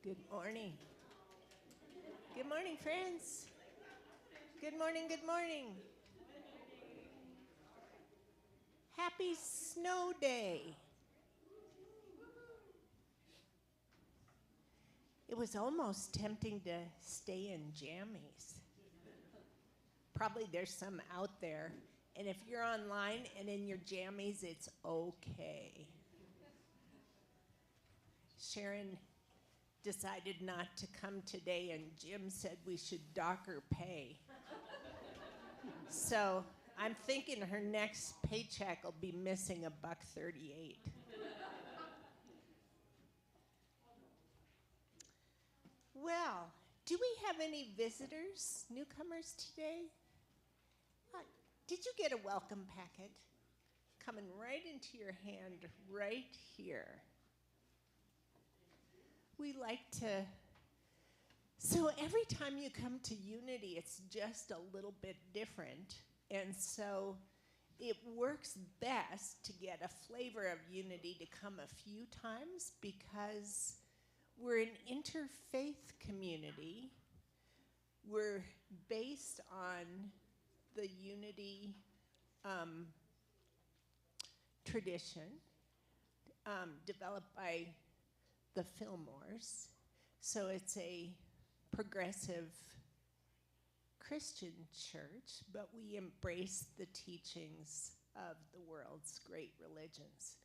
Good morning. Good morning, friends. Good morning, good morning. Happy snow day. It was almost tempting to stay in jammies. Probably there's some out there. And if you're online and in your jammies, it's okay. Sharon decided not to come today, and Jim said we should dock her pay. So I'm thinking her next paycheck will be missing $1.38. Well, do we have any visitors, newcomers today? Did you get a welcome packet? Coming right into your hand right here. We like to, so every time you come to Unity, it's just a little bit different. And so it works best to get a flavor of Unity to come a few times because we're an interfaith community. We're based on the Unity tradition developed by the Fillmores. So it's a progressive Christian church, but we embrace the teachings of the world's great religions.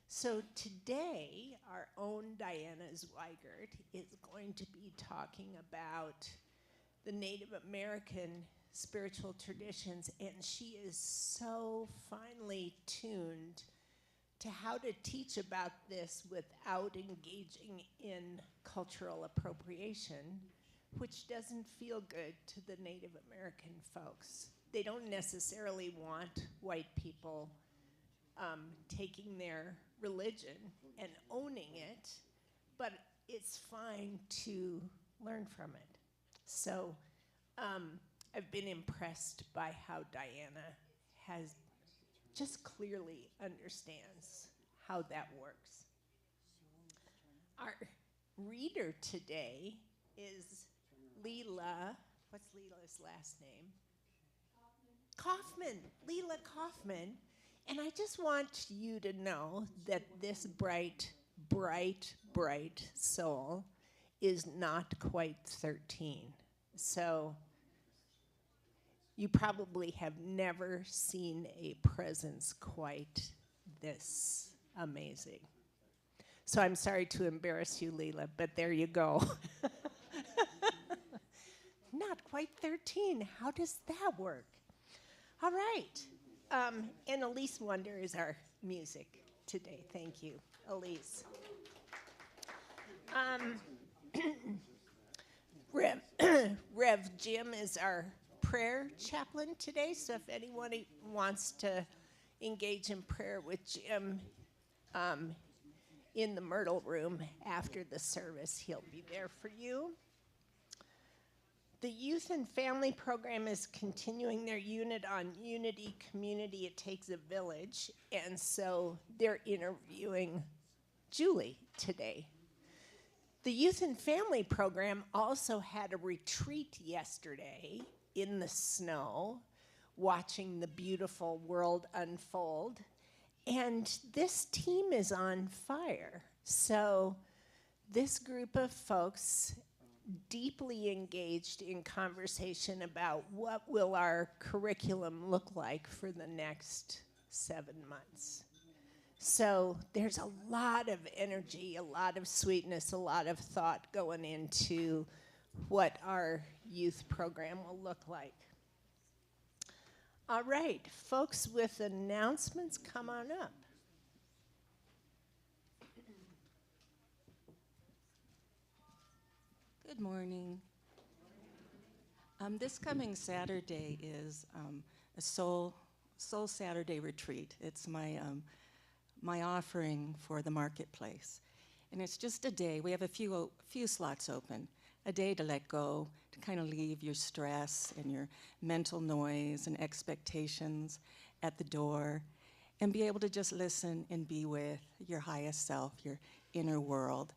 So today, our own Diana Zweygardt is going to be talking about the Native American spiritual traditions, and she is so finely tuned to how to teach about this without engaging in cultural appropriation, which doesn't feel good to the Native American folks. They don't necessarily want white people taking their religion and owning it, but it's fine to learn from it. So I've been impressed by how Diana has just clearly understands how that works. Our reader today is Lela. What's Lela's last name? Kaufman. Lela Kaufman. And I just want you to know that this bright, bright, bright soul is not quite 13. So you probably have never seen a presence quite this amazing. So I'm sorry to embarrass you, Lela, but there you go. Not quite 13. How does that work? All right. And Elise Wonder is our music today. Thank you, Elise. Rev Jim is our prayer chaplain today, so if anyone wants to engage in prayer with Jim in the Myrtle Room after the service, he'll be there for you. The Youth and Family Program is continuing their unit on Unity Community It Takes a Village, and so they're interviewing Julie today. The Youth and Family Program also had a retreat yesterday in the snow, watching the beautiful world unfold. And this team is on fire. So this group of folks deeply engaged in conversation about what will our curriculum look like for the next 7 months. So there's a lot of energy, a lot of sweetness, a lot of thought going into what our youth program will look like. All right, folks with announcements, come on up. Good morning. This coming Saturday is a Soul Saturday retreat. It's my offering for the marketplace. And it's just a day. We have a few slots open. A day to let go, to kind of leave your stress and your mental noise and expectations at the door, and be able to just listen and be with your highest self, your inner world.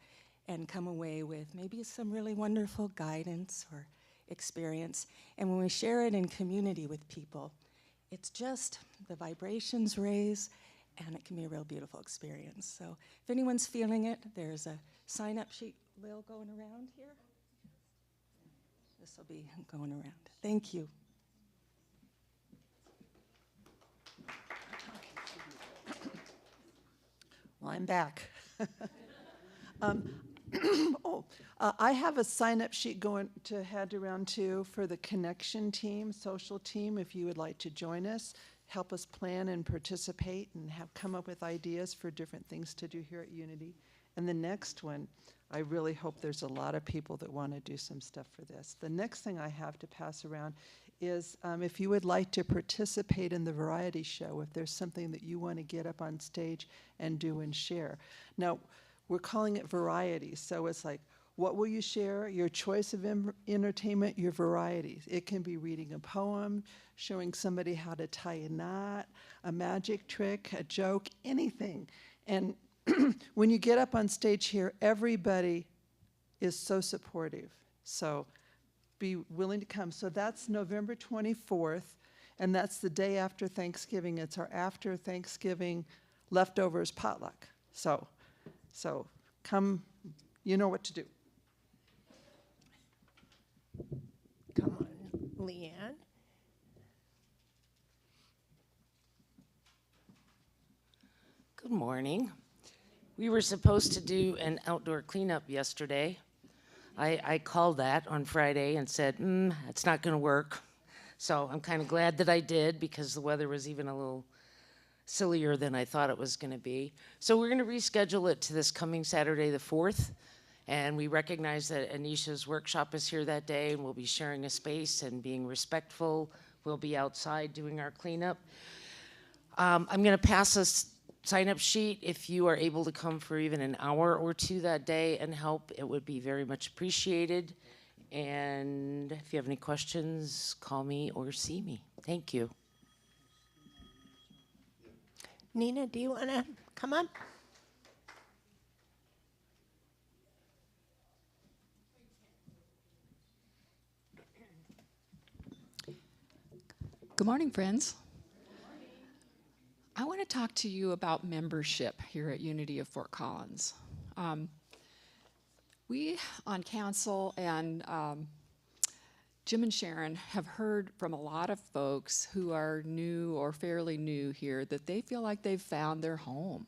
and come away with maybe some really wonderful guidance or experience. And when we share it in community with people, it's just the vibrations raise, and it can be a real beautiful experience. So if anyone's feeling it, there's a sign-up sheet, Lil, going around here. This will be going around. Thank you. Well, I'm back. I have a sign-up sheet going to head around to for the connection team, social team, if you would like to join us, help us plan and participate and come up with ideas for different things to do here at Unity. And the next one, I really hope there's a lot of people that want to do some stuff for this. The next thing I have to pass around is if you would like to participate in the variety show, if there's something that you want to get up on stage and do and share. Now, we're calling it variety, so it's like, what will you share? Your choice of entertainment, your varieties. It can be reading a poem, showing somebody how to tie a knot, a magic trick, a joke, anything. And when you get up on stage here, everybody is so supportive. So be willing to come. So that's November 24th, and that's the day after Thanksgiving. It's our after Thanksgiving leftovers potluck. So come, you know what to do. Come on, Leanne. Good morning. We were supposed to do an outdoor cleanup yesterday. I called that on Friday and said, it's not going to work. So I'm kind of glad that I did, because the weather was even a little sillier than I thought it was going to be. So we're going to reschedule it to this coming Saturday the 4th. And we recognize that Anisha's workshop is here that day, and we'll be sharing a space and being respectful. We'll be outside doing our cleanup. I'm going to pass a sign-up sheet. If you are able to come for even an hour or two that day and help, it would be very much appreciated. And if you have any questions, call me or see me. Thank you. Nina, do you want to come up? Good morning, friends. I want to talk to you about membership here at Unity of Fort Collins. We on council and Jim and Sharon have heard from a lot of folks who are new or fairly new here that they feel like they've found their home.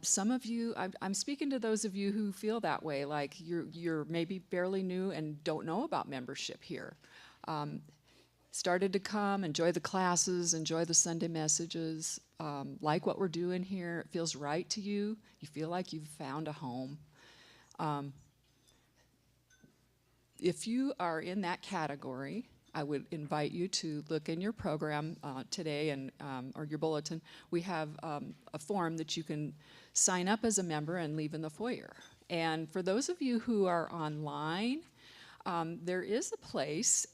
Some of you, I'm speaking to those of you who feel that way, like you're maybe fairly new and don't know about membership here. Started to come, enjoy the classes, enjoy the Sunday messages, like what we're doing here. It feels right to you. You feel like you've found a home. If you are in that category, I would invite you to look in your program today and or your bulletin. We have a form that you can sign up as a member and leave in the foyer. And for those of you who are online, there is a place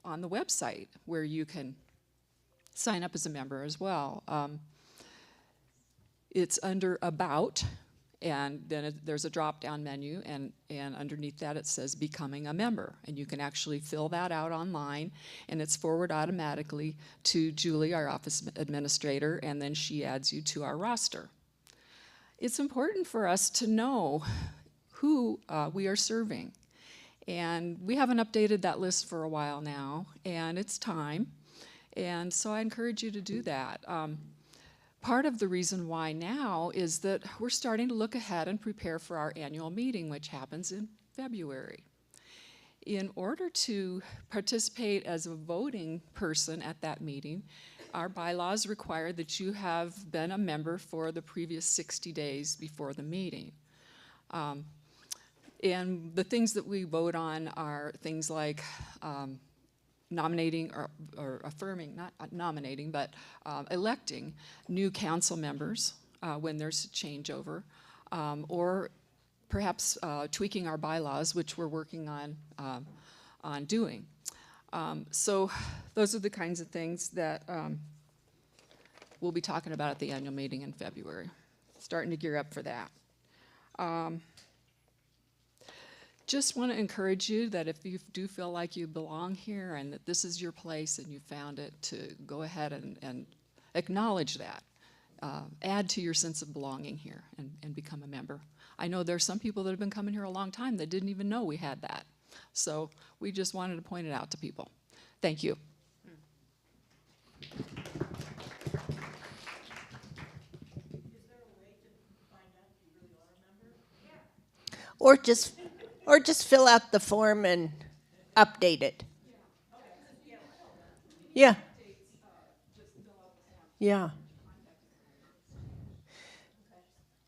on the website where you can sign up as a member as well. It's under About, and then there's a drop-down menu, and underneath that it says Becoming a Member. And you can actually fill that out online, and it's forwarded automatically to Julie, our office administrator, and then she adds you to our roster. It's important for us to know who we are serving. And we haven't updated that list for a while now, and it's time. And so I encourage you to do that. Part of the reason why now is that we're starting to look ahead and prepare for our annual meeting, which happens in February. In order to participate as a voting person at that meeting, our bylaws require that you have been a member for the previous 60 days before the meeting. And the things that we vote on are things like nominating or affirming, not nominating, but electing new council members when there's a changeover, or perhaps tweaking our bylaws, which we're working on doing. So those are the kinds of things that we'll be talking about at the annual meeting in February. Starting to gear up for that. just want to encourage you that if you do feel like you belong here and that this is your place and you found it, to go ahead and acknowledge that. Add to your sense of belonging here and become a member. I know there's some people that have been coming here a long time that didn't even know we had that. So we just wanted to point it out to people. Thank you. Or just fill out the form and update it. Yeah. Yeah.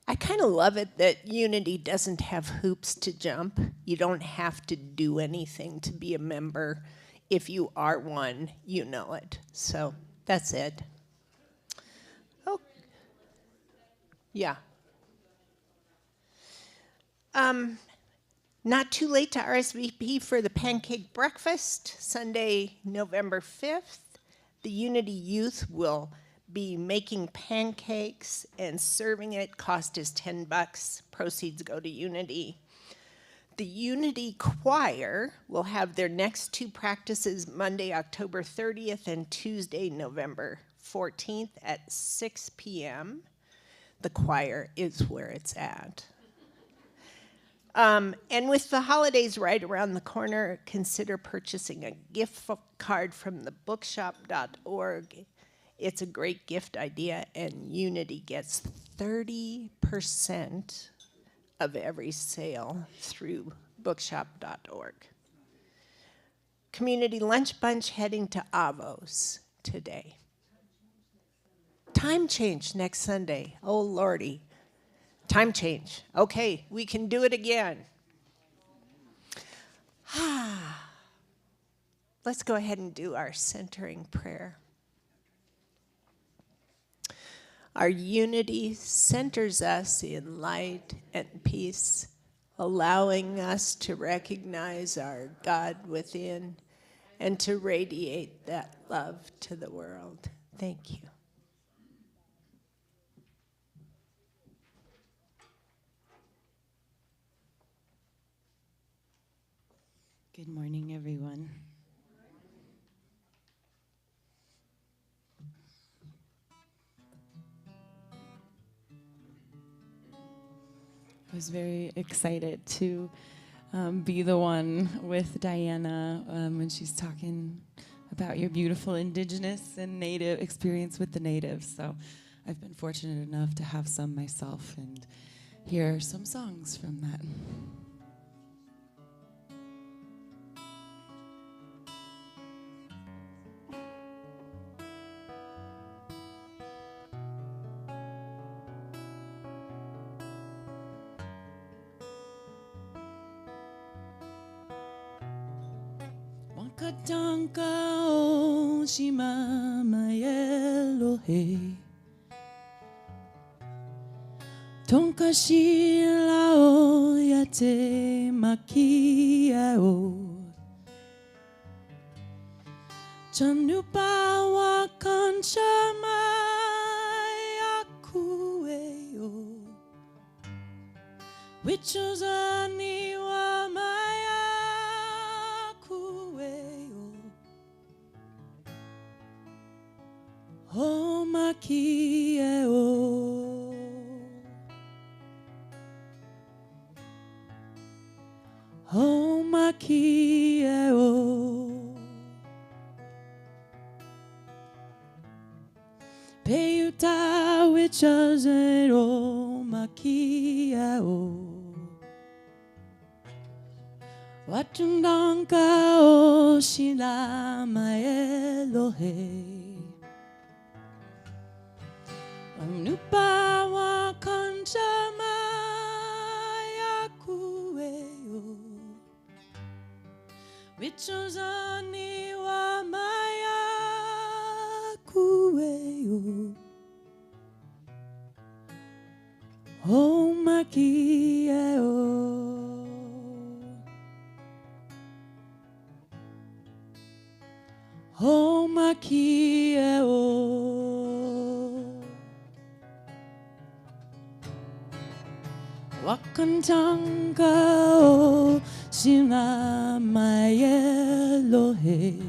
I kind of love it that Unity doesn't have hoops to jump. You don't have to do anything to be a member. If you are one, you know it. So that's it. Oh. Yeah. Not too late to RSVP for the pancake breakfast, Sunday, November 5th. The Unity Youth will be making pancakes and serving it. Cost is $10. Proceeds go to Unity. The Unity Choir will have their next two practices Monday, October 30th and Tuesday, November 14th at 6 p.m. The choir is where it's at. And with the holidays right around the corner, consider purchasing a gift card from the bookshop.org. It's a great gift idea, and Unity gets 30% of every sale through bookshop.org. Community Lunch Bunch heading to Avos today. Time change next Sunday. Oh, Lordy. Time change. Okay, we can do it again. Let's go ahead and do our centering prayer. Our unity centers us in light and peace, allowing us to recognize our God within and to radiate that love to the world. Thank you. Good morning, everyone. I was very excited to be the one with Diana when she's talking about your beautiful Indigenous and Native experience with the natives. So I've been fortunate enough to have some myself and hear some songs from that. Wakatanka o shimama Elohe Tonka shila o yate makia o Chanupa wakanchama yakue o Wichuzani wa maya O makie o O makie o Peuta wichazet o makie o Watundanka o shilama Elohe Nupa wa kanchama yakueo Wichuzani wa maya kueo O makieo O makieo Wakantanga o Shema Elohe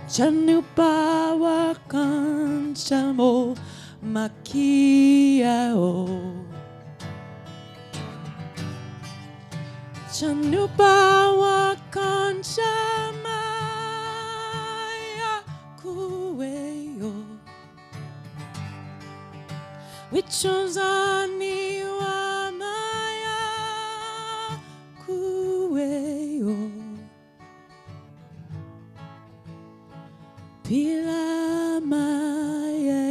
Chanupawa Kanchamo Makiao Chanupawa Kanchamaya Kueo Wichozani wa Maya Kueo Pila Maya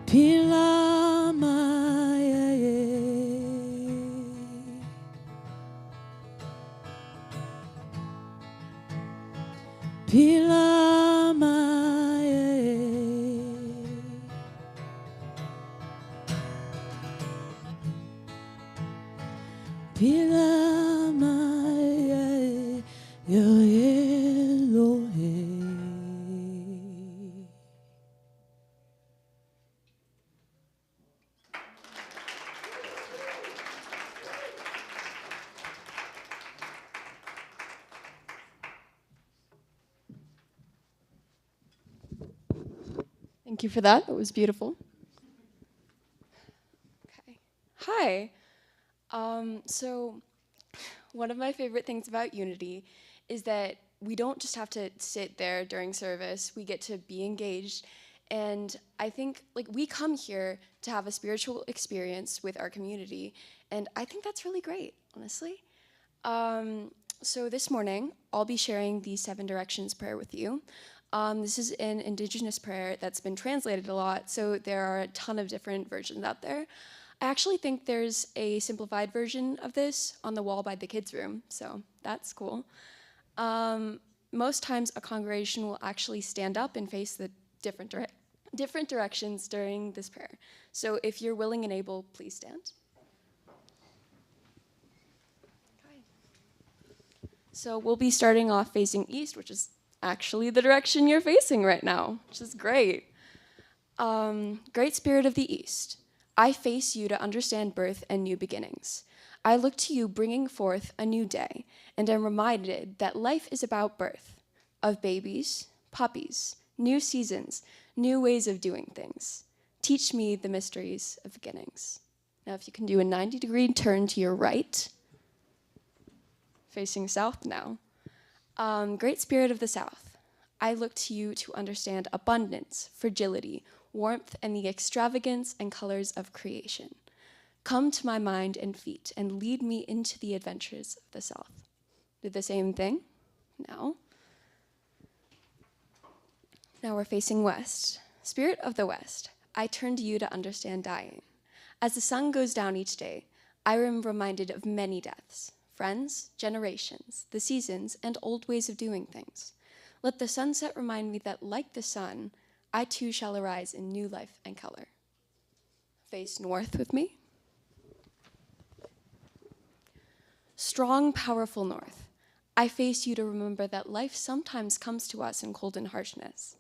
Pila Maya Pila Maya Pila Maya Elohe. Thank you for that. It was beautiful. Okay. Hi. So one of my favorite things about Unity is that we don't just have to sit there during service. We get to be engaged. And I think we come here to have a spiritual experience with our community. And I think that's really great, honestly. So this morning, I'll be sharing the 7 Directions prayer with you. This is an indigenous prayer that's been translated a lot, so there are a ton of different versions out there. I actually think there's a simplified version of this on the wall by the kids' room, so that's cool. Most times, a congregation will actually stand up and face the different directions during this prayer. So if you're willing and able, please stand. So we'll be starting off facing east, which is actually the direction you're facing right now, which is great. Great Spirit of the East, I face you to understand birth and new beginnings. I look to you bringing forth a new day, and am reminded that life is about birth, of babies, puppies, new seasons, new ways of doing things. Teach me the mysteries of beginnings. Now if you can do a 90-degree turn to your right, facing south now. Great Spirit of the South, I look to you to understand abundance, fragility, warmth, and the extravagance and colors of creation. Come to my mind and feet and lead me into the adventures of the South. Do the same thing now. Now we're facing west. Spirit of the West, I turn to you to understand dying. As the sun goes down each day, I am reminded of many deaths. Friends, generations, the seasons, and old ways of doing things. Let the sunset remind me that, like the sun, I too shall arise in new life and color. Face north with me. Strong, powerful north, I face you to remember that life sometimes comes to us in cold and harshness.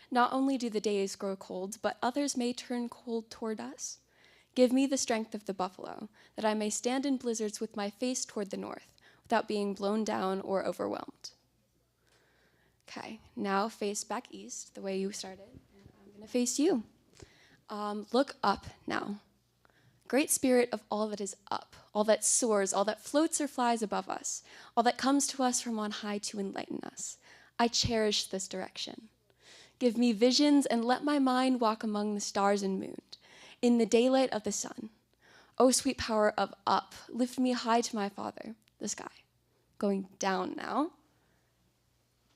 Not only do the days grow cold, but others may turn cold toward us. Give me the strength of the buffalo, that I may stand in blizzards with my face toward the north, without being blown down or overwhelmed. Okay, now face back east, the way you started, and I'm gonna face you. Look up now. Great Spirit of all that is up, all that soars, all that floats or flies above us, all that comes to us from on high to enlighten us. I cherish this direction. Give me visions and let my mind walk among the stars and moon, in the daylight of the sun. O sweet power of up, lift me high to my Father, the sky. Going down now,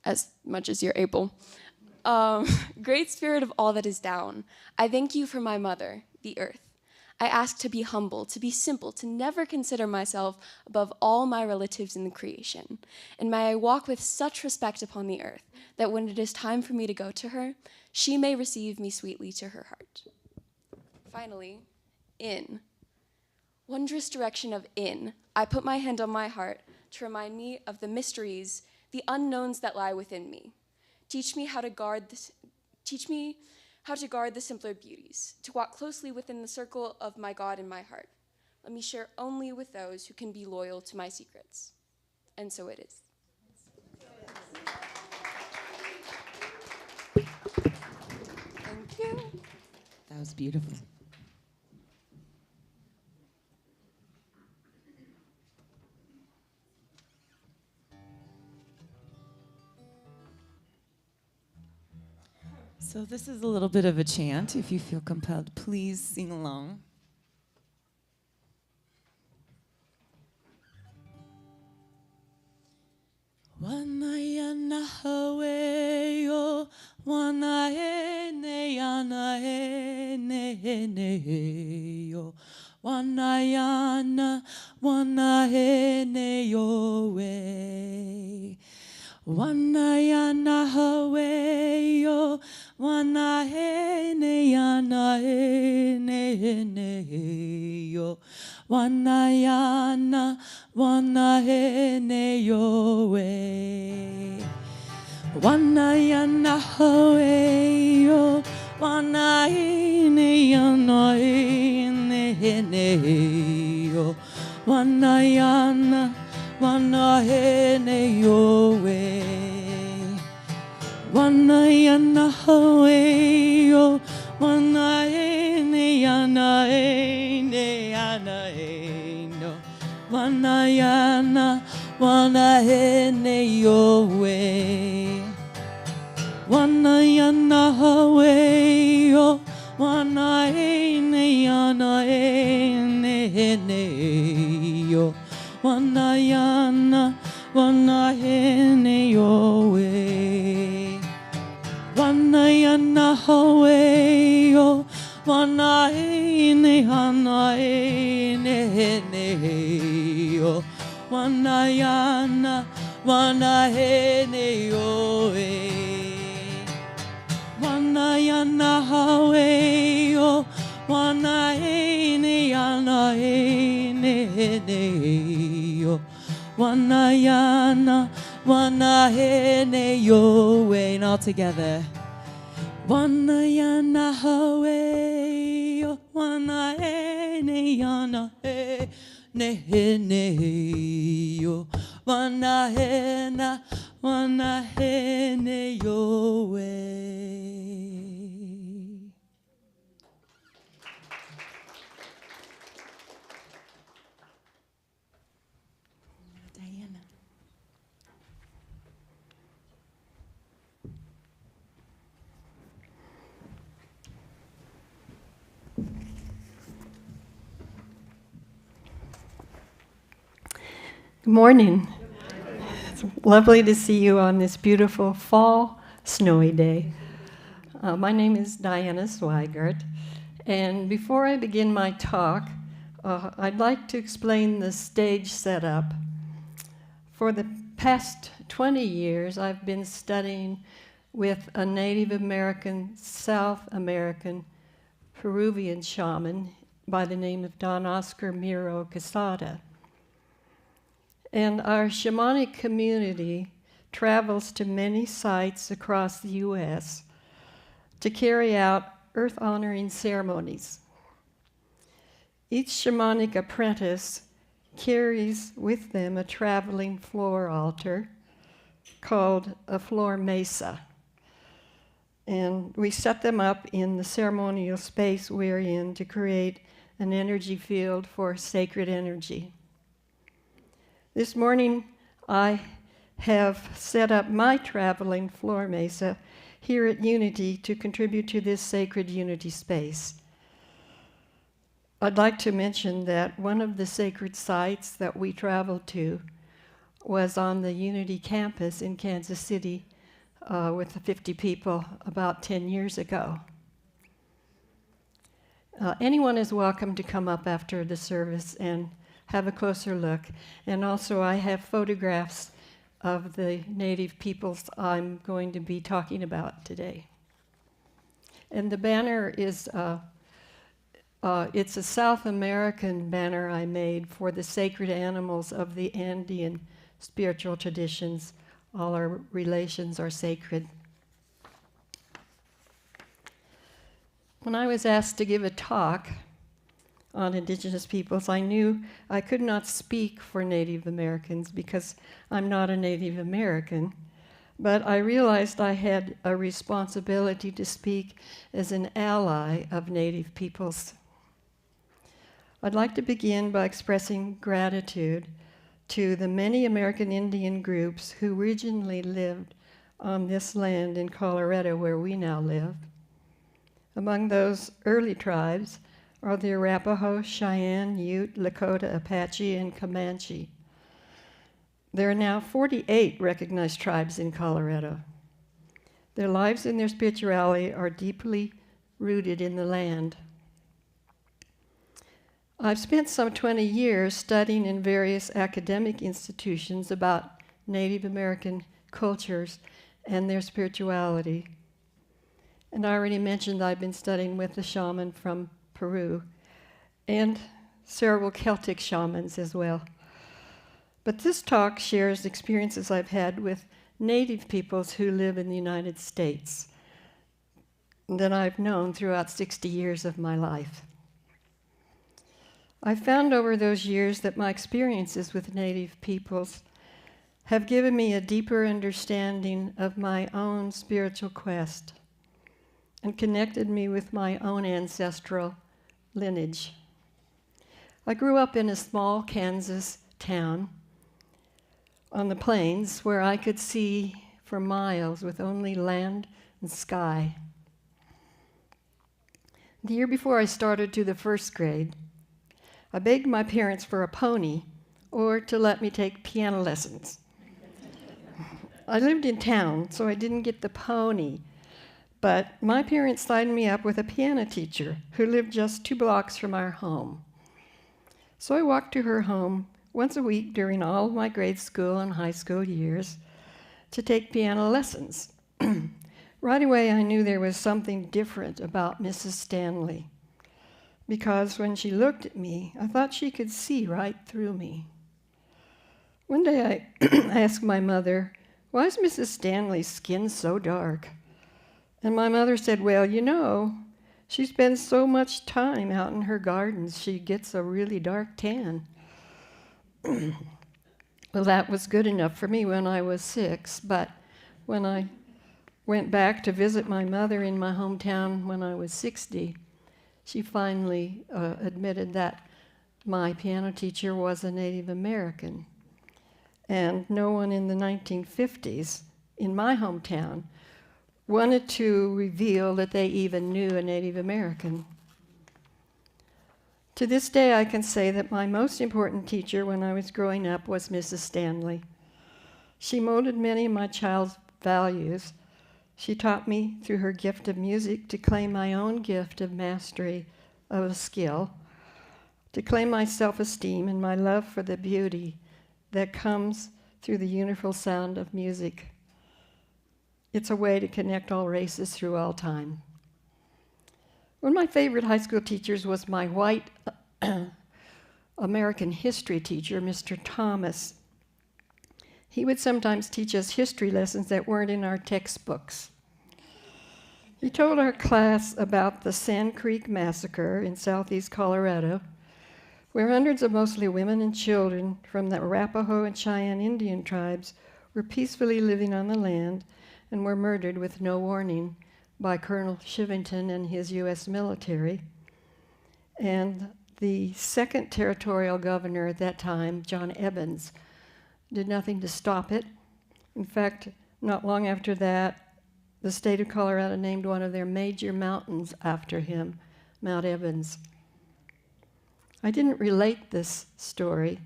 as much as you're able. Great Spirit of all that is down, I thank you for my mother, the earth. I ask to be humble, to be simple, to never consider myself above all my relatives in the creation. And may I walk with such respect upon the earth that when it is time for me to go to her, she may receive me sweetly to her heart. Finally, in. Wondrous direction of in, I put my hand on my heart to remind me of the mysteries, the unknowns that lie within me. Teach me how to guard Teach me how to guard the simpler beauties, to walk closely within the circle of my God in my heart. Let me share only with those who can be loyal to my secrets. And so it is. Thank you. That was beautiful. So this is a little bit of a chant. If you feel compelled, please sing along. Wanayana haweo, wanaene anaene yo, wanayana, wanaene yo we. Wanayana haweo, wanaene anaene yo, wanayana, wanaene yo we. Wanayana haweo, wanaene anaene yo, wanayana, wanahene yo we. Wanayana hawe yo, wanahene anaene anaeno. Wanayana, wanahene yo we. Wanayana hawe yo, wanahene anaene yo. Wanayana, wanahene yo we. Wanayana hawe yo, wanahene anaene yo. Wanayana, wanahene yo we. Wanayana hawe yo, wanahene anaene yo. Wanayana, wanahene yo we. And all together. Wanayana hawe yo, wanahene anaene yo. Wanahena, wanahene yo we. Diana. Good morning. It's lovely to see you on this beautiful fall snowy day. My name is Diana Zweygardt, and before I begin my talk, I'd like to explain the stage setup. For the past 20 years, I've been studying with a Native American, South American, Peruvian shaman by the name of Don Oscar Miro Quesada. And our shamanic community travels to many sites across the U.S. to carry out earth-honoring ceremonies. Each shamanic apprentice carries with them a traveling floor altar called a floor mesa. And we set them up in the ceremonial space we're in to create an energy field for sacred energy. This morning, I have set up my traveling floor mesa here at Unity to contribute to this sacred unity space. I'd like to mention that one of the sacred sites that we traveled to was on the Unity campus in Kansas City with 50 people about 10 years ago. Anyone is welcome to come up after the service and have a closer look. And also I have photographs of the native peoples I'm going to be talking about today. And the banner is, it's a South American banner I made for the sacred animals of the Andean spiritual traditions. All our relations are sacred. When I was asked to give a talk on Indigenous peoples, I knew I could not speak for Native Americans because I'm not a Native American, but I realized I had a responsibility to speak as an ally of Native peoples. I'd like to begin by expressing gratitude to the many American Indian groups who originally lived on this land in Colorado where we now live. Among those early tribes are the Arapaho, Cheyenne, Ute, Lakota, Apache, and Comanche. There are now 48 recognized tribes in Colorado. Their lives and their spirituality are deeply rooted in the land. I've spent some 20 years studying in various academic institutions about Native American cultures and their spirituality. And I already mentioned I've been studying with the shaman from Peru and several Celtic shamans as well. But this talk shares experiences I've had with Native peoples who live in the United States that I've known throughout 60 years of my life. I've found over those years that my experiences with Native peoples have given me a deeper understanding of my own spiritual quest and connected me with my own ancestral lineage. I grew up in a small Kansas town on the plains where I could see for miles with only land and sky. The year before I started to the first grade, I begged my parents for a pony or to let me take piano lessons. I lived in town, so I didn't get the pony, but my parents signed me up with a piano teacher who lived just 2 blocks from our home. So I walked to her home once a week during all of my grade school and high school years to take piano lessons. Right away, I knew there was something different about Mrs. Stanley, because when she looked at me, I thought she could see right through me. One day I asked my mother, "Why is Mrs. Stanley's skin so dark?" And my mother said, "Well, you know, she spends so much time out in her gardens, she gets a really dark tan." Well, that was good enough for me when I was 6, but when I went back to visit my mother in my hometown when I was 60, she finally admitted that my piano teacher was a Native American. And no one in the 1950s in my hometown wanted to reveal that they even knew a Native American. To this day, I can say that my most important teacher when I was growing up was Mrs. Stanley. She molded many of my child's values. She taught me through her gift of music to claim my own gift of mastery of a skill, to claim my self-esteem and my love for the beauty that comes through the universal sound of music. It's a way to connect all races through all time. One of my favorite high school teachers was my white American history teacher, Mr. Thomas. He would sometimes teach us history lessons that weren't in our textbooks. He told our class about the Sand Creek Massacre in southeast Colorado, where hundreds of mostly women and children from the Arapaho and Cheyenne Indian tribes were peacefully living on the land and were murdered with no warning by Colonel Chivington and his U.S. military. And the second territorial governor at that time, John Evans, did nothing to stop it. In fact, not long after that, the state of Colorado named one of their major mountains after him, Mount Evans. I didn't relate this story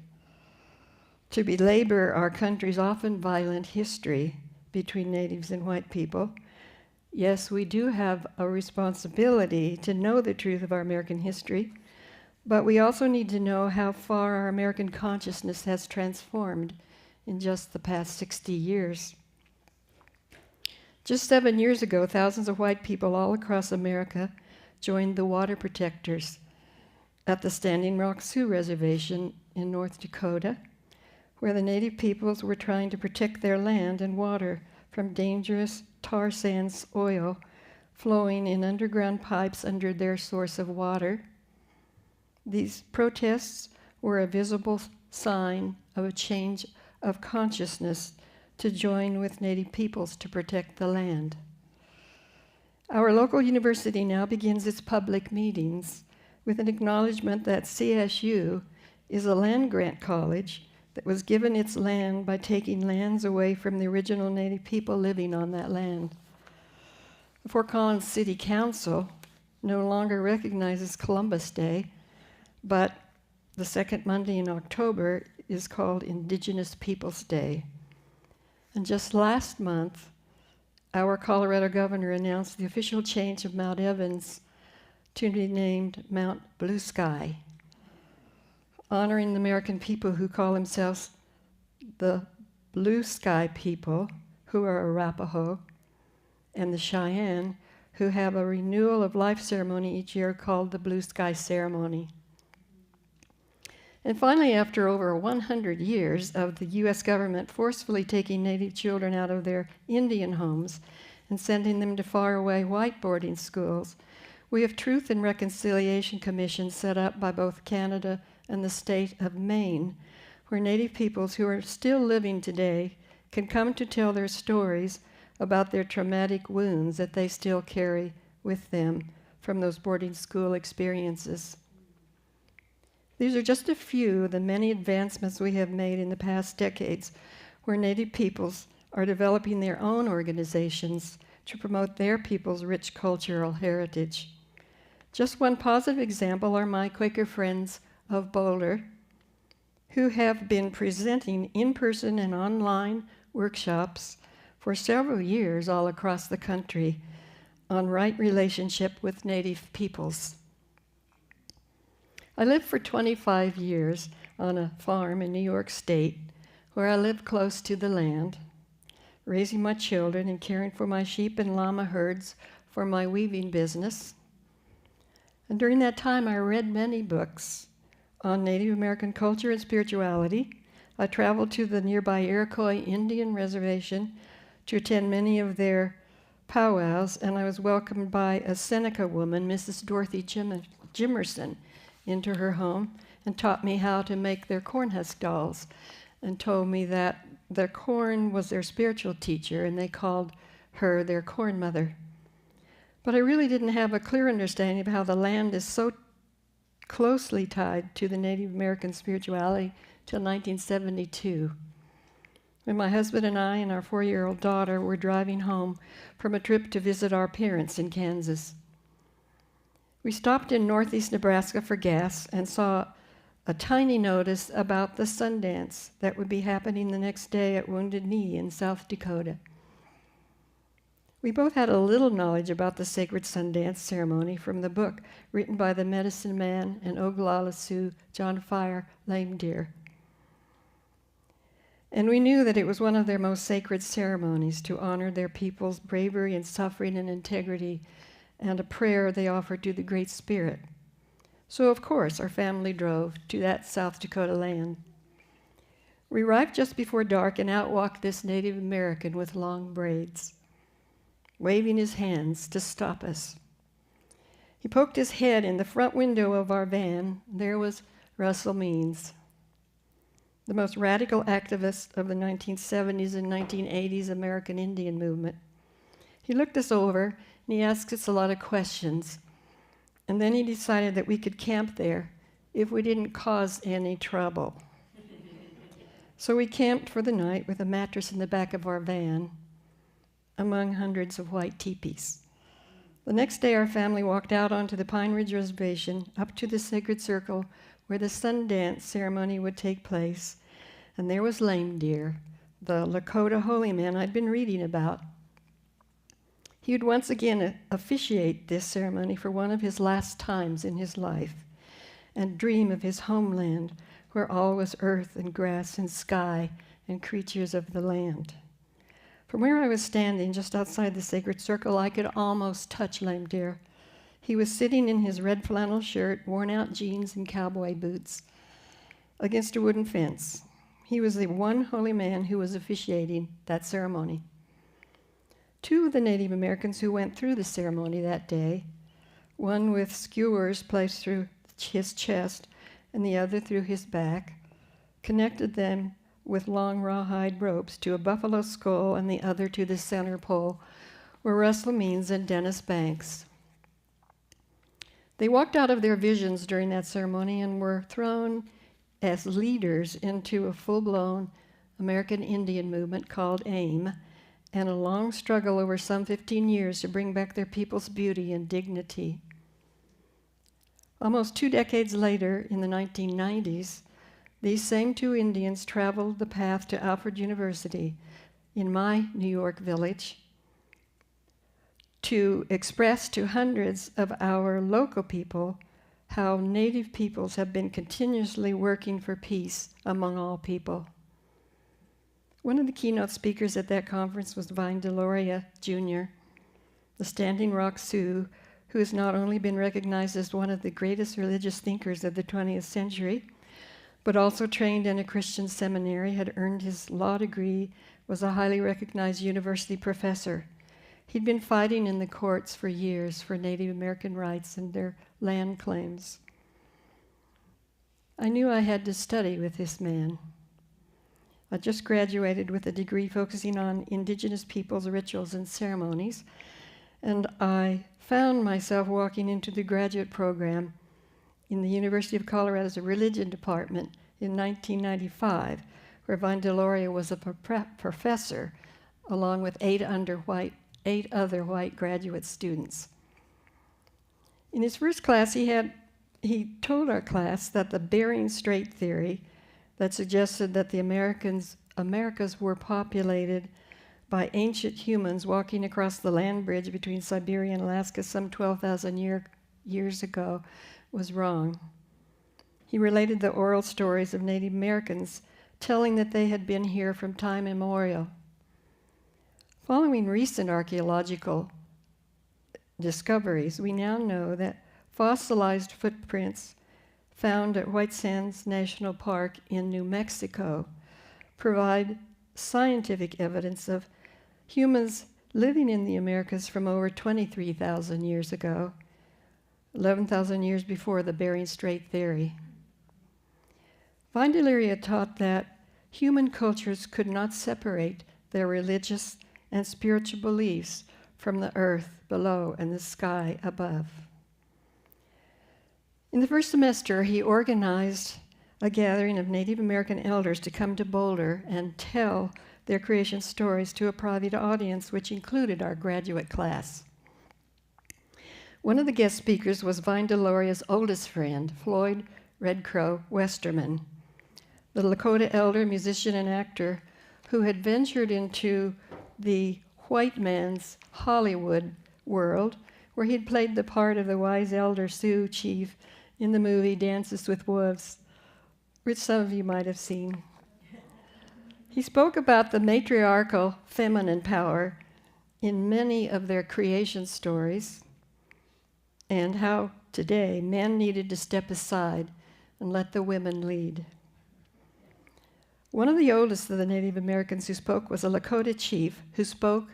to belabor our country's often violent history between natives and white people. Yes, we do have a responsibility to know the truth of our American history, but we also need to know how far our American consciousness has transformed in just the past 60 years. Just 7 years ago, thousands of white people all across America joined the Water Protectors at the Standing Rock Sioux Reservation in North Dakota, where the native peoples were trying to protect their land and water from dangerous tar sands oil flowing in underground pipes under their source of water. These protests were a visible sign of a change of consciousness to join with Native peoples to protect the land. Our local university now begins its public meetings with an acknowledgement that CSU is a land-grant college that was given its land by taking lands away from the original Native people living on that land. The Fort Collins City Council no longer recognizes Columbus Day, but the second Monday in October is called Indigenous Peoples Day. And just last month, our Colorado governor announced the official change of Mount Evans to be named Mount Blue Sky, honoring the American people who call themselves the Blue Sky people, who are Arapaho, and the Cheyenne, who have a renewal of life ceremony each year called the Blue Sky Ceremony. And finally, after over 100 years of the US government forcefully taking Native children out of their Indian homes and sending them to faraway white boarding schools, we have Truth and Reconciliation Commissions set up by both Canada and the state of Maine, where Native peoples who are still living today can come to tell their stories about their traumatic wounds that they still carry with them from those boarding school experiences. These are just a few of the many advancements we have made in the past decades where Native peoples are developing their own organizations to promote their people's rich cultural heritage. Just one positive example are my Quaker friends of Boulder, who have been presenting in-person and online workshops for several years all across the country on right relationship with Native peoples. I lived for 25 years on a farm in New York State where I lived close to the land, raising my children and caring for my sheep and llama herds for my weaving business. And during that time, I read many books on Native American culture and spirituality. I traveled to the nearby Iroquois Indian reservation to attend many of their powwows, and I was welcomed by a Seneca woman, Mrs. Dorothy Jimerson, into her home and taught me how to make their corn husk dolls and told me that their corn was their spiritual teacher and they called her their corn mother. But I really didn't have a clear understanding of how the land is so closely tied to the Native American spirituality till 1972, when my husband and I and our 4-year-old daughter were driving home from a trip to visit our parents in Kansas. We stopped in northeast Nebraska for gas and saw a tiny notice about the Sundance that would be happening the next day at Wounded Knee in South Dakota. We both had a little knowledge about the sacred Sundance ceremony from the book written by the medicine man and Oglala Sioux John Fire Lame Deer. And we knew that it was one of their most sacred ceremonies to honor their people's bravery and suffering and integrity, and a prayer they offered to the Great Spirit. So, of course, our family drove to that South Dakota land. We arrived just before dark, and out walked this Native American with long braids, waving his hands to stop us. He poked his head in the front window of our van. There was Russell Means, the most radical activist of the 1970s and 1980s American Indian movement. He looked us over, and he asked us a lot of questions. And then he decided that we could camp there if we didn't cause any trouble. So we camped for the night with a mattress in the back of our van among hundreds of white teepees. The next day, our family walked out onto the Pine Ridge Reservation, up to the sacred circle where the Sundance ceremony would take place. And there was Lame Deer, the Lakota holy man I'd been reading about. He would once again officiate this ceremony for one of his last times in his life and dream of his homeland where all was earth and grass and sky and creatures of the land. From where I was standing just outside the sacred circle, I could almost touch Lame Deer. He was sitting in his red flannel shirt, worn-out jeans, and cowboy boots against a wooden fence. He was the one holy man who was officiating that ceremony. Two of the Native Americans who went through the ceremony that day, one with skewers placed through his chest and the other through his back, connected them with long rawhide ropes to a buffalo skull and the other to the center pole, were Russell Means and Dennis Banks. They walked out of their visions during that ceremony and were thrown as leaders into a full-blown American Indian movement called AIM, and a long struggle over some 15 years to bring back their people's beauty and dignity. Almost 2 decades later, in the 1990s, these same two Indians traveled the path to Alfred University in my New York village to express to hundreds of our local people how Native peoples have been continuously working for peace among all people. One of the keynote speakers at that conference was Vine Deloria Jr., the Standing Rock Sioux, who has not only been recognized as one of the greatest religious thinkers of the 20th century, but also trained in a Christian seminary, had earned his law degree, was a highly recognized university professor. He'd been fighting in the courts for years for Native American rights and their land claims. I knew I had to study with this man. I just graduated with a degree focusing on indigenous peoples' rituals and ceremonies, and I found myself walking into the graduate program in the University of Colorado's religion department in 1995, where Vine Deloria was a professor, along with 8 other white graduate students. In his first class, he told our class that the Bering Strait theory that suggested that the Americas were populated by ancient humans walking across the land bridge between Siberia and Alaska some 12,000 years ago was wrong. He related the oral stories of Native Americans, telling that they had been here from time immemorial. Following recent archaeological discoveries, we now know that fossilized footprints found at White Sands National Park in New Mexico provide scientific evidence of humans living in the Americas from over 23,000 years ago, 11,000 years before the Bering Strait theory. Vine Deloria taught that human cultures could not separate their religious and spiritual beliefs from the earth below and the sky above. In the first semester, he organized a gathering of Native American elders to come to Boulder and tell their creation stories to a private audience, which included our graduate class. One of the guest speakers was Vine Deloria's oldest friend, Floyd Red Crow Westerman, the Lakota elder, musician, and actor who had ventured into the white man's Hollywood world, where he'd played the part of the wise elder Sioux chief in the movie Dances with Wolves, which some of you might have seen. He spoke about the matriarchal feminine power in many of their creation stories and how today men needed to step aside and let the women lead. One of the oldest of the Native Americans who spoke was a Lakota chief who spoke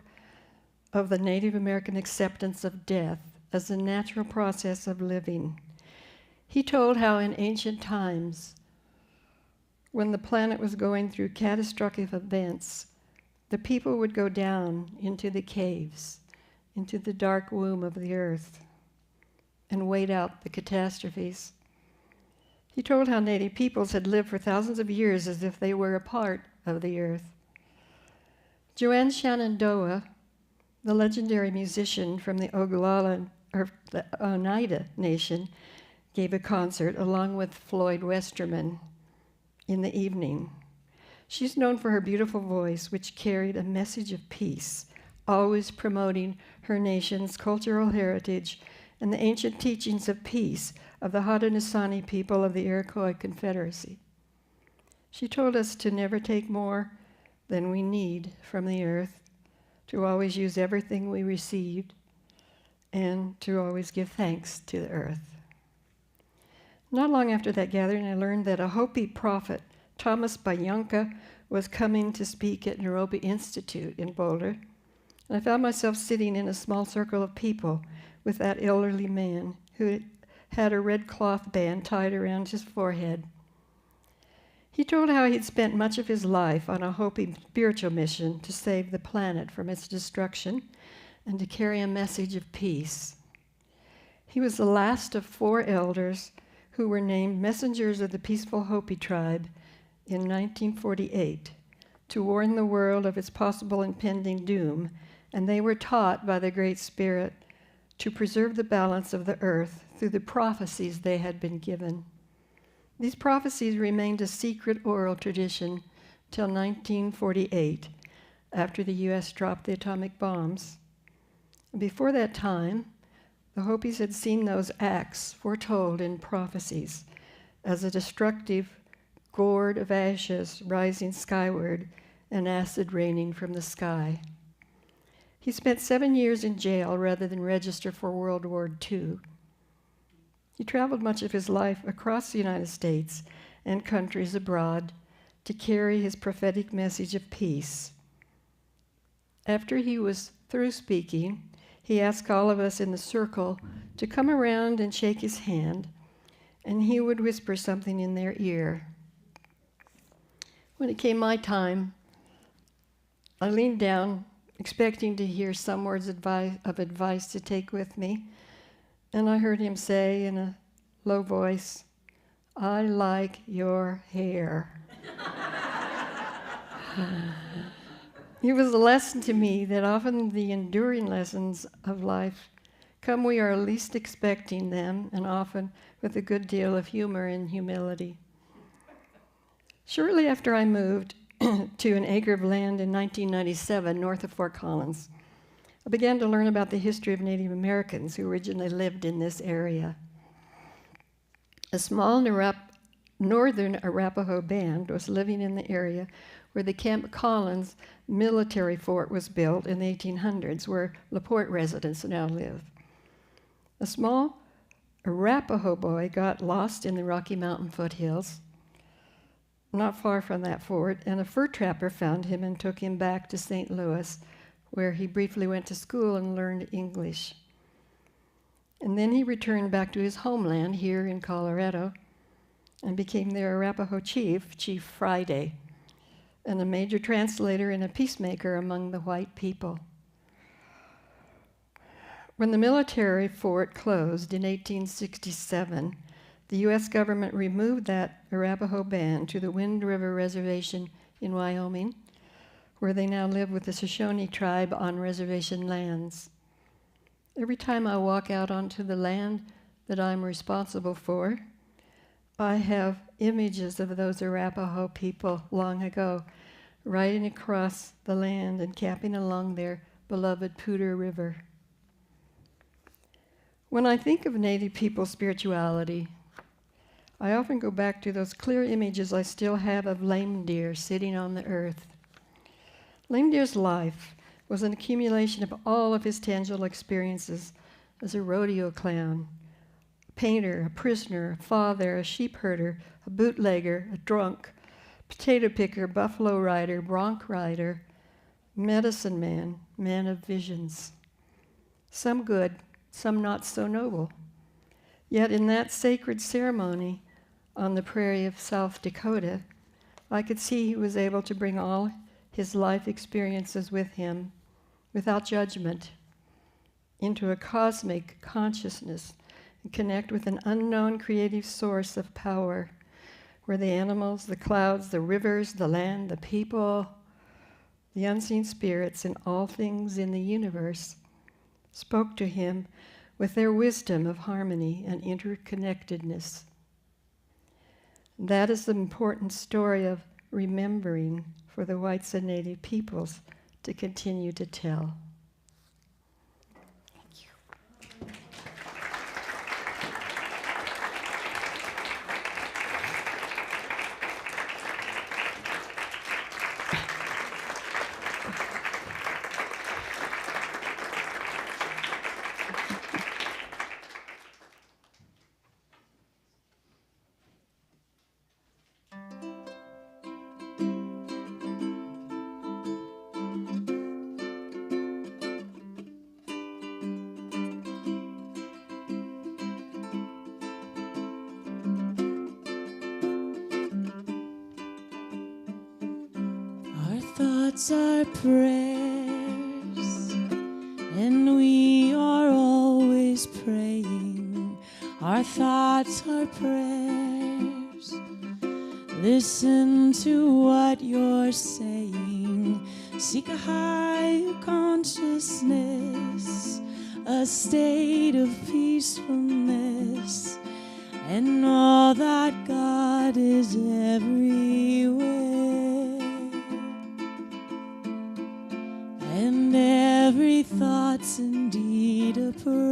of the Native American acceptance of death as a natural process of living. He told how in ancient times, when the planet was going through catastrophic events, the people would go down into the caves, into the dark womb of the earth, and wait out the catastrophes. He told how Native peoples had lived for thousands of years as if they were a part of the earth. Joanne Shenandoah, the legendary musician from the Oglala, or the Oneida Nation, gave a concert along with Floyd Westerman in the evening. She's known for her beautiful voice, which carried a message of peace, always promoting her nation's cultural heritage and the ancient teachings of peace of the Haudenosaunee people of the Iroquois Confederacy. She told us to never take more than we need from the earth, to always use everything we received, and to always give thanks to the earth. Not long after that gathering, I learned that a Hopi prophet, Thomas Bayonka, was coming to speak at Nairobi Institute in Boulder, And I found myself sitting in a small circle of people with that elderly man who had a red cloth band tied around his forehead. He told how he'd spent much of his life on a Hopi spiritual mission to save the planet from its destruction and to carry a message of peace. He was the last of 4 elders who were named messengers of the peaceful Hopi tribe in 1948 to warn the world of its possible impending doom, and they were taught by the Great Spirit to preserve the balance of the earth through the prophecies they had been given. These prophecies remained a secret oral tradition till 1948, after the U.S. dropped the atomic bombs. Before that time, the Hopis had seen those acts foretold in prophecies as a destructive gourd of ashes rising skyward and acid raining from the sky. He spent 7 years in jail rather than register for World War II. He traveled much of his life across the United States and countries abroad to carry his prophetic message of peace. After he was through speaking, he asked all of us in the circle to come around and shake his hand, and he would whisper something in their ear. When it came my time, I leaned down, expecting to hear some words of advice to take with me, and I heard him say in a low voice, "I like your hair." It was a lesson to me that often the enduring lessons of life come we are least expecting them, and often with a good deal of humor and humility. Shortly after I moved to an acre of land in 1997 north of Fort Collins, I began to learn about the history of Native Americans who originally lived in this area. A small northern Arapaho band was living in the area where the Camp Collins military fort was built in the 1800s, where LaPorte residents now live. A small Arapaho boy got lost in the Rocky Mountain foothills, not far from that fort, and a fur trapper found him and took him back to St. Louis, where he briefly went to school and learned English. And then he returned back to his homeland here in Colorado and became their Arapaho chief, Chief Friday, and a major translator and a peacemaker among the white people. When the military fort closed in 1867, the U.S. government removed that Arapaho band to the Wind River Reservation in Wyoming, where they now live with the Shoshone tribe on reservation lands. Every time I walk out onto the land that I'm responsible for, I have images of those Arapaho people long ago riding across the land and camping along their beloved Poudre River. When I think of Native people spirituality, I often go back to those clear images I still have of Lame Deer sitting on the earth. Lame Deer's life was an accumulation of all of his tangible experiences as a rodeo clown, a painter, a prisoner, a father, a sheep herder, a bootlegger, a drunk, potato picker, buffalo rider, bronc rider, medicine man, man of visions. Some good, some not so noble. Yet in that sacred ceremony on the prairie of South Dakota, I could see he was able to bring all his life experiences with him, without judgment, into a cosmic consciousness and connect with an unknown creative source of power, where the animals, the clouds, the rivers, the land, the people, the unseen spirits, and all things in the universe spoke to him with their wisdom of harmony and interconnectedness. That is the important story of remembering for the whites and Native peoples to continue to tell. thoughts are prayers, and we are always praying. Our thoughts are prayers. Listen to what you're saying. Seek a higher consciousness, a state of peacefulness, and know that God is everywhere. And every thought's indeed a prayer.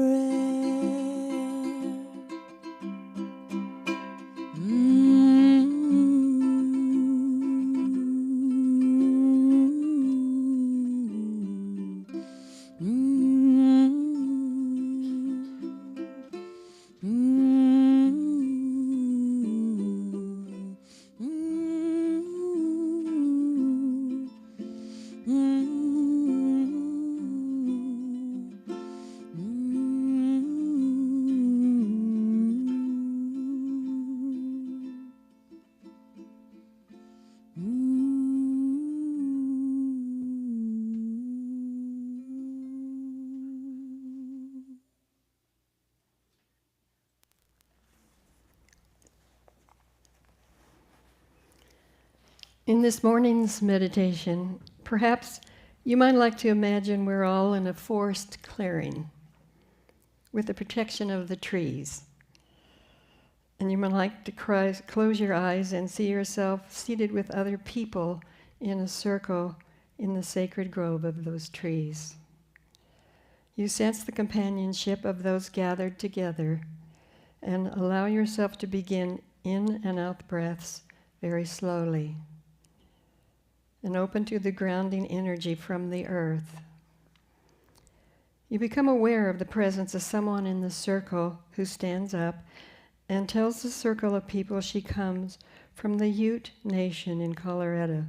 In this morning's meditation, perhaps you might like to imagine we're all in a forest clearing with the protection of the trees. And you might like to close your eyes and see yourself seated with other people in a circle in the sacred grove of those trees. You sense the companionship of those gathered together and allow yourself to begin in and out breaths very slowly, and open to the grounding energy from the earth. You become aware of the presence of someone in the circle who stands up and tells the circle of people she comes from the Ute Nation in Colorado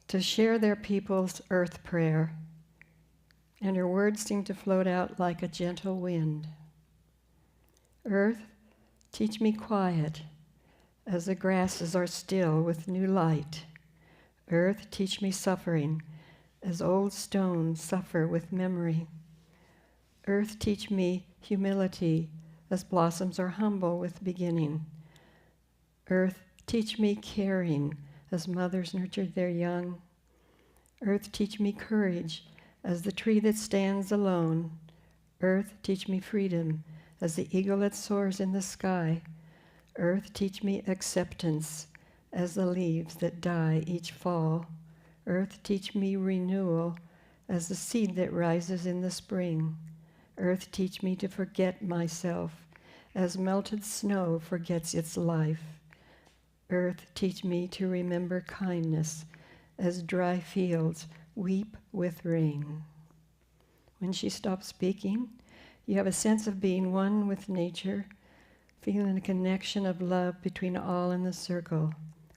to share their people's earth prayer. And her words seem to float out like a gentle wind. Earth, teach me quiet as the grasses are still with new light. Earth, teach me suffering as old stones suffer with memory. Earth, teach me humility as blossoms are humble with beginning. Earth, teach me caring as mothers nurture their young. Earth, teach me courage as the tree that stands alone. Earth, teach me freedom as the eagle that soars in the sky. Earth, teach me acceptance as the leaves that die each fall. Earth, teach me renewal as the seed that rises in the spring. Earth, teach me to forget myself as melted snow forgets its life. Earth, teach me to remember kindness as dry fields weep with rain. When she stops speaking, you have a sense of being one with nature, feeling a connection of love between all in the circle,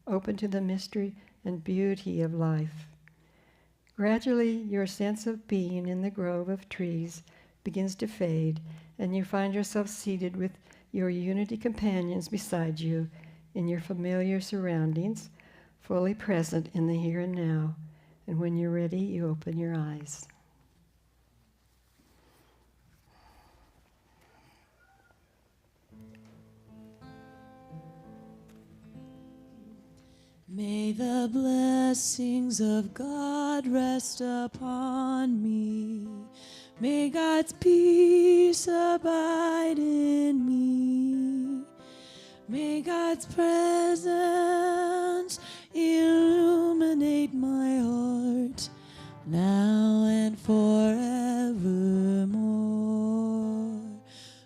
open to the mystery and beauty of life. Gradually, your sense of being in the grove of trees begins to fade, and you find yourself seated with your unity companions beside you in your familiar surroundings, fully present in the here and now. And when you're ready, you open your eyes. May the blessings of God rest upon me. May God's peace abide in me. May God's presence illuminate my heart now and forevermore.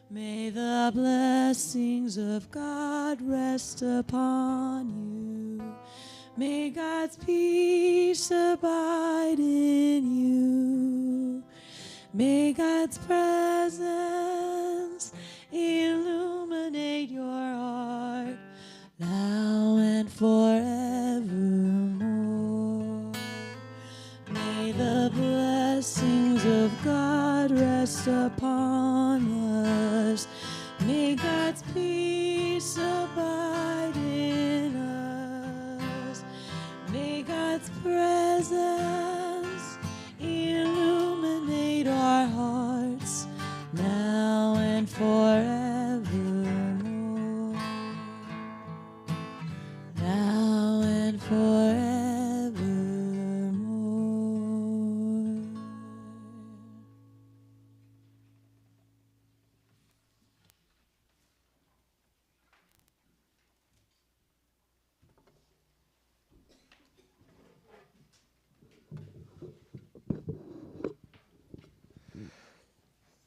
May the blessings of God rest upon you. May God's peace abide in you. May God's presence illuminate your heart now and forevermore. May the blessings of God rest upon us. May God's peace abide in us. May God's presence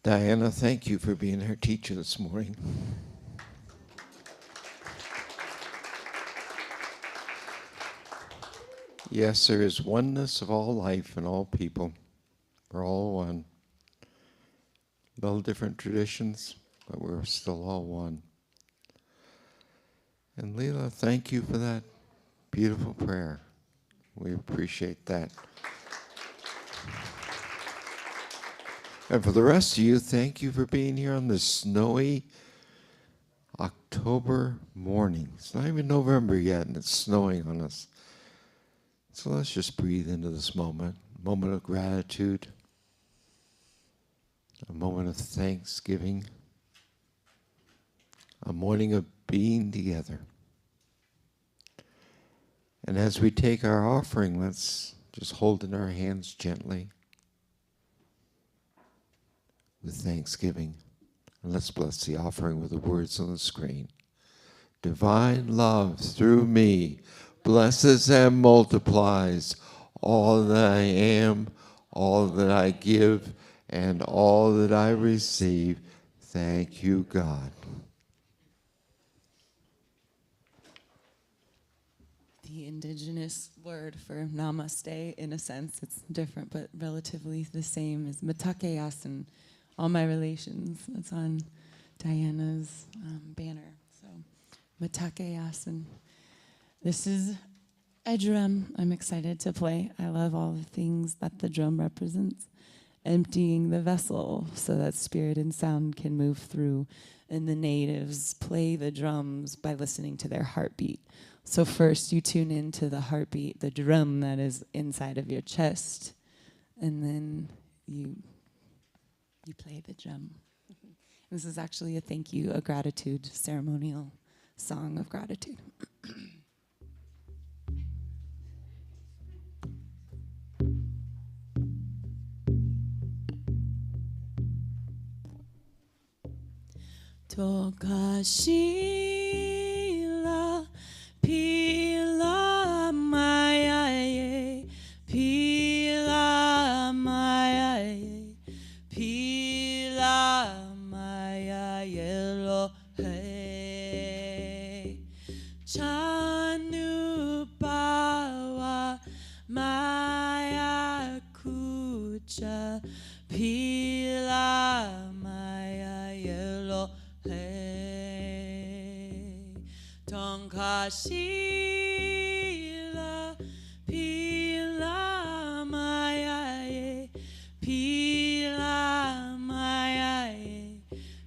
Diana, thank you for being our teacher this morning. Yes, there is oneness of all life and all people. We're all one. Little different traditions, but we're still all one. And Lela, thank you for that beautiful prayer. We appreciate that. And for the rest of you, thank you for being here on this snowy October morning. It's not even November yet, and it's snowing on us. So let's just breathe into this moment of gratitude, a moment of thanksgiving, a morning of being together. And as we take our offering, let's just hold in our hands gently with thanksgiving. And let's bless the offering with the words on the screen. Divine love through me blesses and multiplies all that I am, all that I give, and all that I receive. Thank you, God. The indigenous word for namaste, in a sense, it's different, but relatively the same as mitakeas in all my relations. It's on Diana's banner. So, mitakeas, and this is a drum I'm excited to play. I love all the things that the drum represents. Emptying the vessel so that spirit and sound can move through. And the natives play the drums by listening to their heartbeat. So first you tune into the heartbeat, the drum that is inside of your chest, and then you play the drum. This is actually a thank you, a gratitude, ceremonial song of gratitude. Tokashila pila maya pila maya pila maya yellow hey chanu pawa maya kucha pila maya yellow hey, Tonkashila pila maya pila maya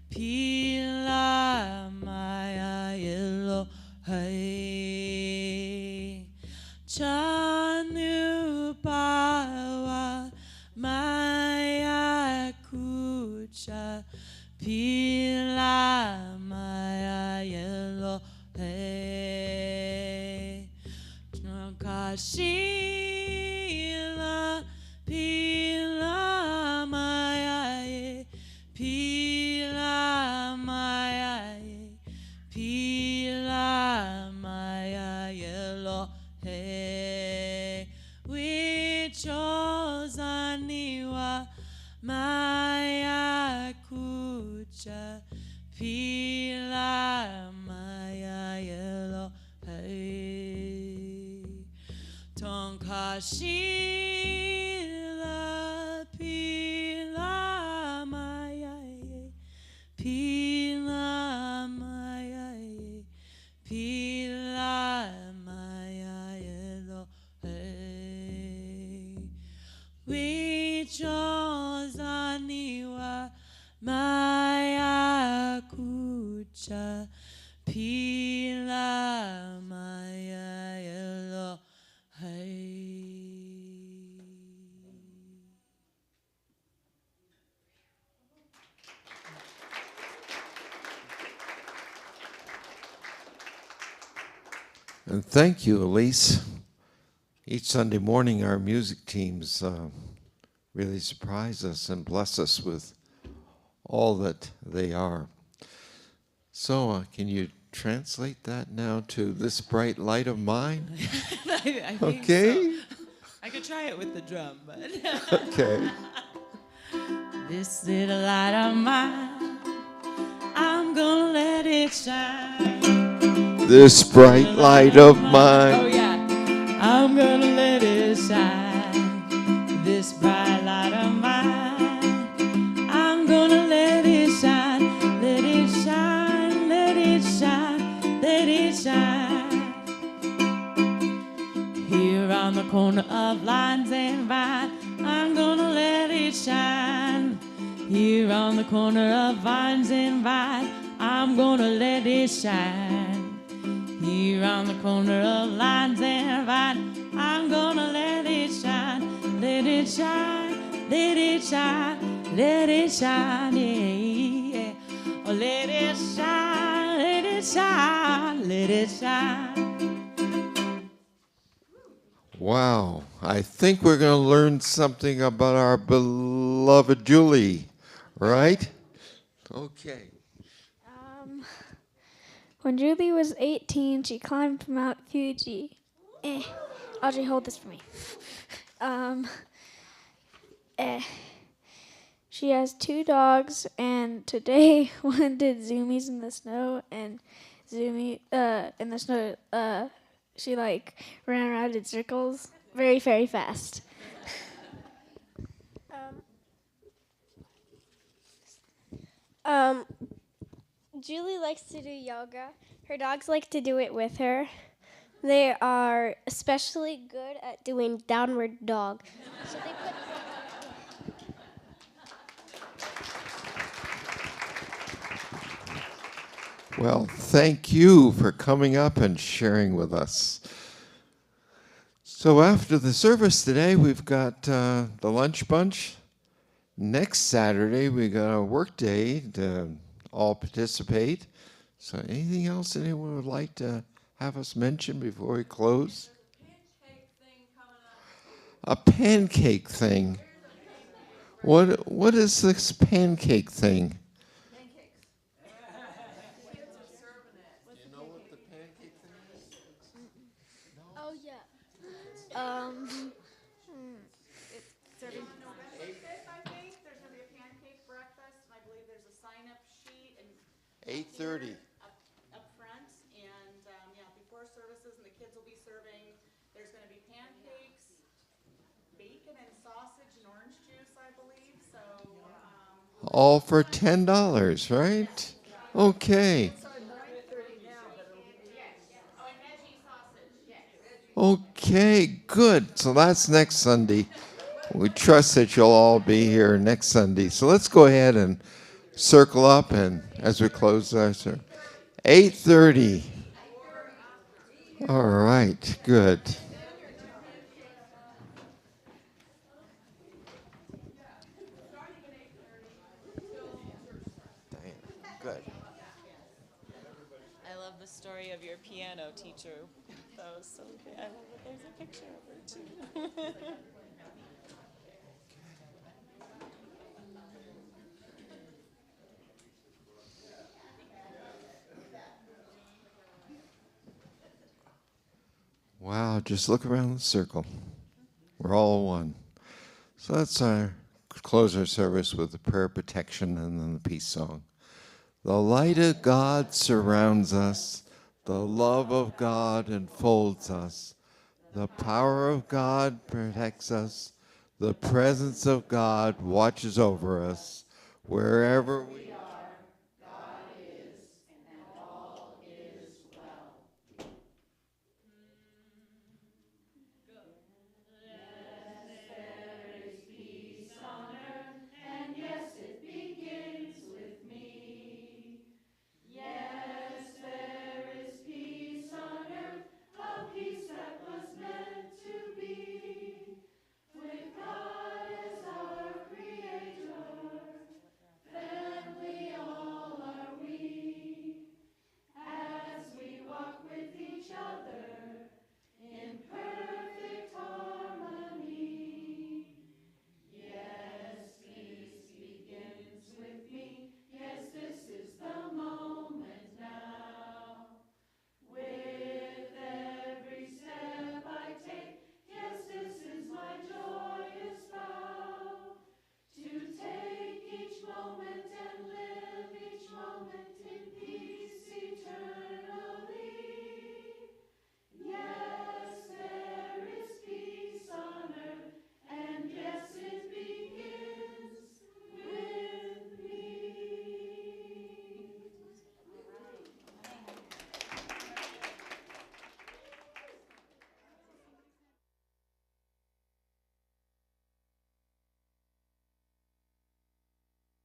pila maya yellow hey, Chanu pawa maya kucha pila maya yellow hey Nakashila pila maya pila maya pila maya yellow hey wichozaniwa maya kucha pila maya yellow hey Tonkashila pila maya pila maya pila maya yellow hey wichozaniwa maya kucha pila maya yellow hey. And thank you, Elise. Each Sunday morning, our music teams really surprise us and bless us with all that they are. So, can you translate that now to This Bright Light of Mine? I think Okay. so. I could try it with the drum, but Okay. This little light of mine, I'm gonna let it shine. This bright light of mine. Oh yeah. I'm gonna let it shine. This bright light of mine, I'm gonna let it shine. Let it shine, let it shine, let it shine. Here on the corner of Lines and Vine, I'm gonna let it shine. Here on the corner of Vines and Vine, I'm gonna let it shine. Here on the corner of Lines and Vine, I'm gonna let it shine. Let it shine, let it shine, let it shine, yeah. Oh, let it shine, let it shine, let it shine. Wow, I think we're going to learn something about our beloved Julie, right? Okay. When Julie was 18, she climbed Mount Fuji. Audrey, hold this for me. She has 2 dogs, and today one did zoomies in the snow, and in the snow, she like ran around in circles very, very fast. Julie likes to do yoga. Her dogs like to do it with her. They are especially good at doing downward dog. So they put Well, thank you for coming up and sharing with us. So after the service today, we've got the lunch bunch. Next Saturday, we got a work day to all participate. So anything else anyone would like to have us mention before we close? A pancake thing. What is this pancake thing? Oh yeah. It's serving. I think there's going to be a pancake breakfast, and I believe there's a sign-up sheet and 8:30. up front, and yeah, before services, and the kids will be serving. There's going to be pancakes, bacon and sausage and orange juice, I believe. So All for $10, right? Okay. Okay, good. So that's next Sunday. We trust that you'll all be here next Sunday. So let's go ahead and circle up, and as we close our service. 8:30. All right, good. Good. I love the story of your piano teacher. That was so good. I love that there's a picture of her too. Wow, just look around the circle. We're all one. So let's close our service with the prayer of protection and then the peace song. The light of God surrounds us. The love of God enfolds us. The power of God protects us. The presence of God watches over us. Wherever we are.